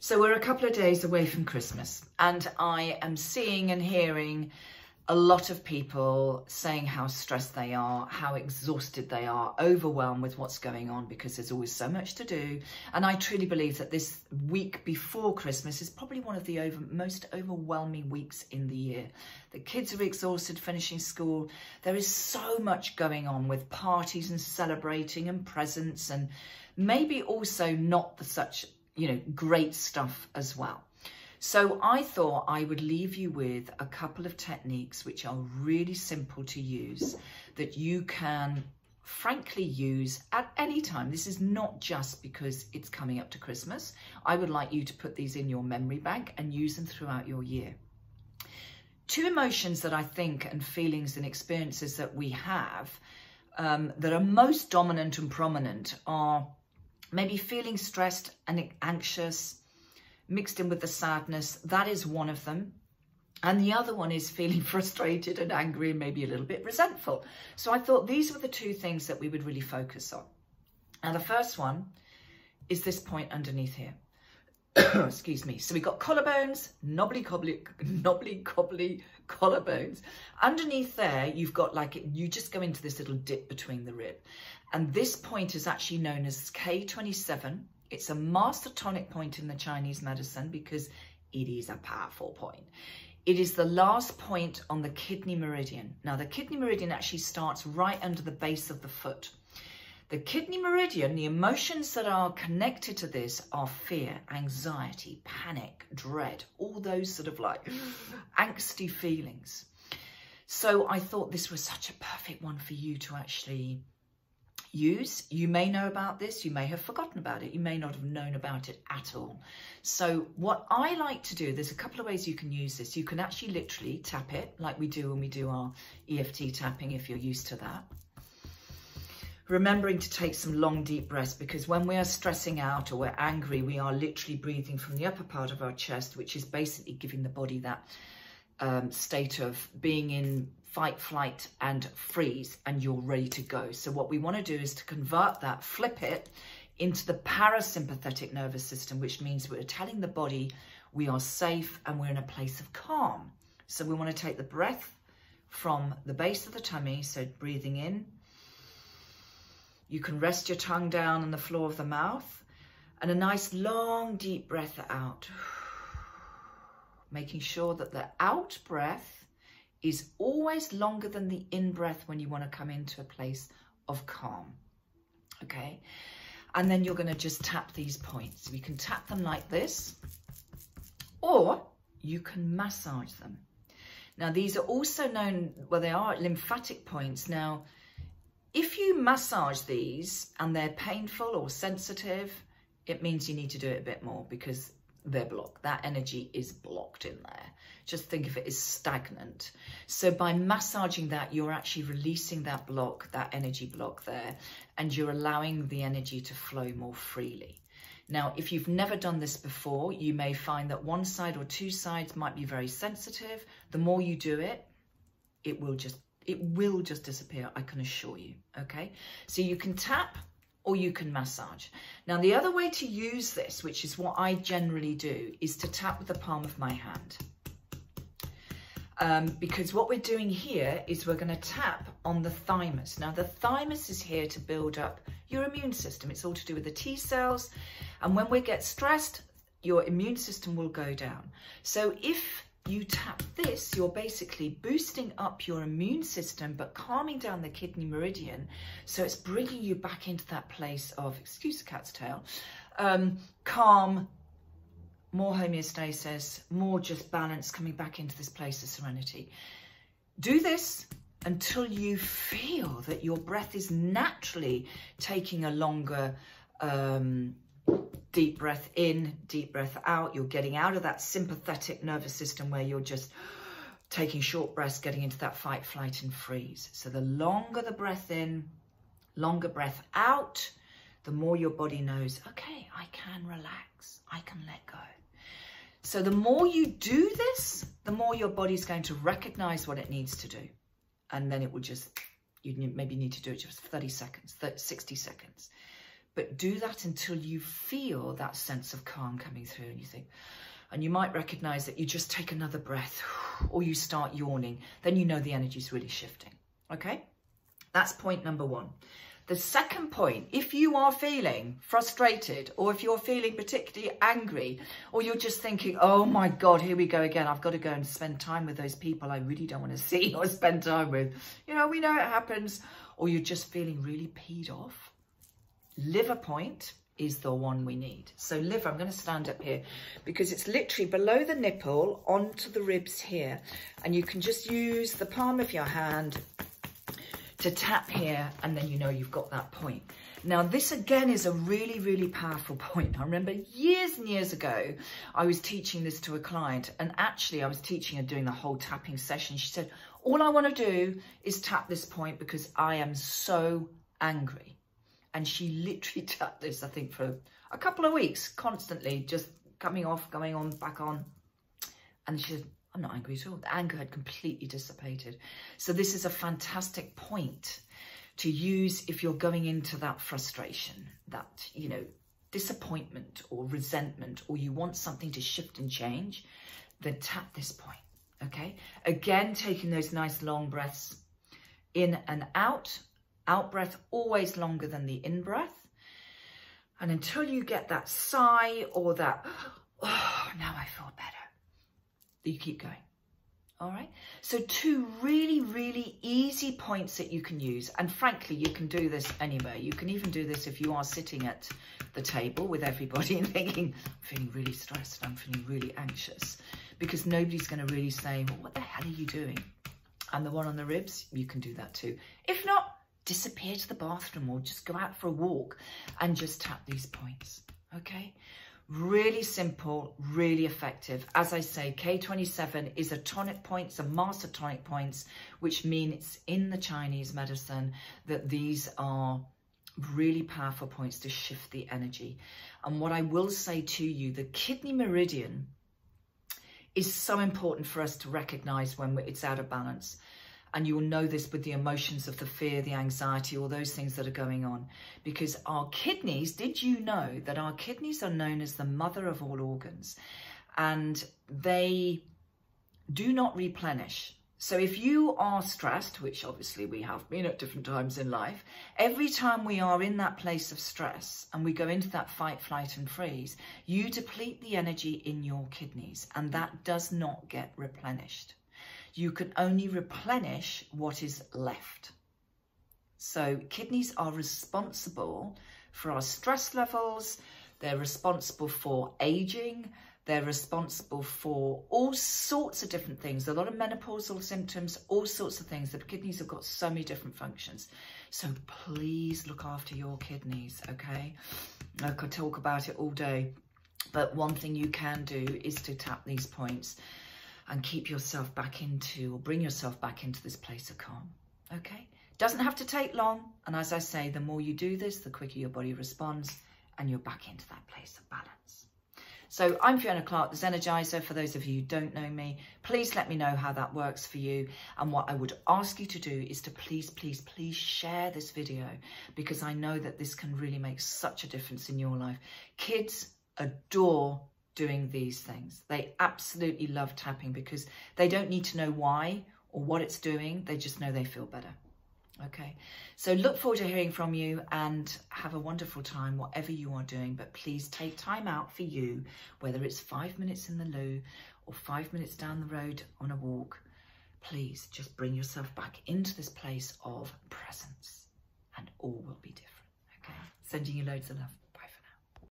So we're a couple of days away from Christmas, and I am seeing and hearing a lot of people saying how stressed they are, how exhausted they are, overwhelmed with what's going on because there's always so much to do. And I truly believe that this week before Christmas is probably one of the most overwhelming weeks in the year. The kids are exhausted finishing school. There is so much going on with parties and celebrating and presents, and maybe also not such, great stuff as well. So I thought I would leave you with a couple of techniques which are really simple to use, that you can frankly use at any time. This is not just because it's coming up to Christmas. I would like you to put these in your memory bank and use them throughout your year. Two emotions that I think, and feelings and experiences that we have that are most dominant and prominent are maybe feeling stressed and anxious, mixed in with the sadness. That is one of them. And the other one is feeling frustrated and angry and maybe a little bit resentful. So I thought these were the two things that we would really focus on. Now, the first one is this point underneath here. Excuse me. So we've got collarbones, knobbly cobbly collarbones. Underneath there, you've got you just go into this little dip between the rib. And this point is actually known as K27. It's a master tonic point in the Chinese medicine because it is a powerful point. It is the last point on the kidney meridian. Now, the kidney meridian actually starts right under the base of the foot. The kidney meridian, the emotions that are connected to this are fear, anxiety, panic, dread, all those sort of angsty feelings. So I thought this was such a perfect one for you to actually use. You may know about this, you may have forgotten about it, you may not have known about it at all. So what I like to do, there's a couple of ways you can use this. You can actually literally tap it like we do when we do our EFT tapping, if you're used to that. Remembering to take some long deep breaths, because when we are stressing out or we're angry, we are literally breathing from the upper part of our chest, which is basically giving the body that state of being in fight, flight and freeze, and you're ready to go. So what we want to do is to convert that, flip it into the parasympathetic nervous system, which means we're telling the body we are safe and we're in a place of calm. So we want to take the breath from the base of the tummy, so breathing in. You can rest your tongue down on the floor of the mouth, and a nice long deep breath out. Making sure that the out breath is always longer than the in breath when you want to come into a place of calm. Okay, and then you're going to just tap these points. We can tap them like this, or you can massage them. Now, these are also known, well, they are lymphatic points. Now, if you massage these and they're painful or sensitive, it means you need to do it a bit more because they're blocked. That energy is blocked in there. Just think of it as stagnant. So by massaging that, you're actually releasing that block, that energy block there, and you're allowing the energy to flow more freely. Now, if you've never done this before, you may find that one side or two sides might be very sensitive. The more you do it, it will just disappear, I can assure you, okay? So you can tap or you can massage. Now, the other way to use this, which is what I generally do, is to tap with the palm of my hand. Because what we're doing here is we're going to tap on the thymus. Now, the thymus is here to build up your immune system. It's all to do with the T cells. And when we get stressed, your immune system will go down. So if you tap this, you're basically boosting up your immune system, but calming down the kidney meridian. So it's bringing you back into that place of, excuse the cat's tail, calm, more homeostasis, more just balance, coming back into this place of serenity. Do this until you feel that your breath is naturally taking a longer deep breath in, deep breath out. You're getting out of that sympathetic nervous system where you're just taking short breaths, getting into that fight, flight and freeze. So the longer the breath in, longer breath out, the more your body knows, okay, I can relax, I can let go. So the more you do this, the more your body's going to recognize what it needs to do. And then it will just, you maybe need to do it just 30 seconds, 60 seconds. but do that until you feel that sense of calm coming through, and you think, and you might recognize that you just take another breath, or you start yawning, then you know the energy's really shifting. Okay, that's point number one. The second point, if you are feeling frustrated, or if you're feeling particularly angry, or you're just thinking, oh my God, here we go again, I've got to go and spend time with those people I really don't want to see or spend time with. You know, we know it happens. Or you're just feeling really peed off. Liver point is the one we need. So liver, I'm going to stand up here because it's literally below the nipple onto the ribs here. And you can just use the palm of your hand to tap here, and then you know you've got that point. Now this again is a really, really powerful point. I remember years and years ago, I was teaching this to a client, and actually I was teaching her doing the whole tapping session. She said, all I want to do is tap this point because I am so angry. And she literally tapped this, I think, for a couple of weeks, constantly, just coming off, going on, back on. And she said, I'm not angry at all. The anger had completely dissipated. So this is a fantastic point to use if you're going into that frustration, that, you know, disappointment or resentment, or you want something to shift and change, then tap this point, okay? Again, taking those nice long breaths in and out. Out breath always longer than the in breath. And until you get that sigh or that, oh, now I feel better, you keep going. All right. So two really, really easy points that you can use. And frankly, you can do this anywhere. You can even do this if you are sitting at the table with everybody and thinking, I'm feeling really stressed, I'm feeling really anxious, because nobody's going to really say, well, what the hell are you doing? And the one on the ribs, you can do that too. If not, disappear to the bathroom or just go out for a walk and just tap these points. Okay. Really simple, really effective. As I say, K27 is a tonic point, it's a master tonic points, which means it's in the Chinese medicine that these are really powerful points to shift the energy. And what I will say to you, the kidney meridian is so important for us to recognize when it's out of balance. And you will know this with the emotions of the fear, the anxiety, all those things that are going on. Because our kidneys, did you know that our kidneys are known as the mother of all organs? And they do not replenish. So if you are stressed, which obviously we have been at different times in life, every time we are in that place of stress and we go into that fight, flight and freeze, you deplete the energy in your kidneys, and that does not get replenished. You can only replenish what is left. So kidneys are responsible for our stress levels. They're responsible for aging. They're responsible for all sorts of different things. A lot of menopausal symptoms, all sorts of things. The kidneys have got so many different functions. So please look after your kidneys, okay? I could talk about it all day. But one thing you can do is to tap these points and keep yourself back into, or bring yourself back into this place of calm, okay? Doesn't have to take long. And as I say, the more you do this, the quicker your body responds and you're back into that place of balance. So I'm Fiona Clark, the Zenergizer. For those of you who don't know me, please let me know how that works for you. And what I would ask you to do is to please, please, please share this video, because I know that this can really make such a difference in your life. Kids adore doing these things. They absolutely love tapping because they don't need to know why or what it's doing. They just know they feel better. Okay, so look forward to hearing from you, and have a wonderful time whatever you are doing. But please take time out for you, whether it's 5 minutes in the loo or 5 minutes down the road on a walk. Please just bring yourself back into this place of presence and all will be different. Okay, sending you loads of love.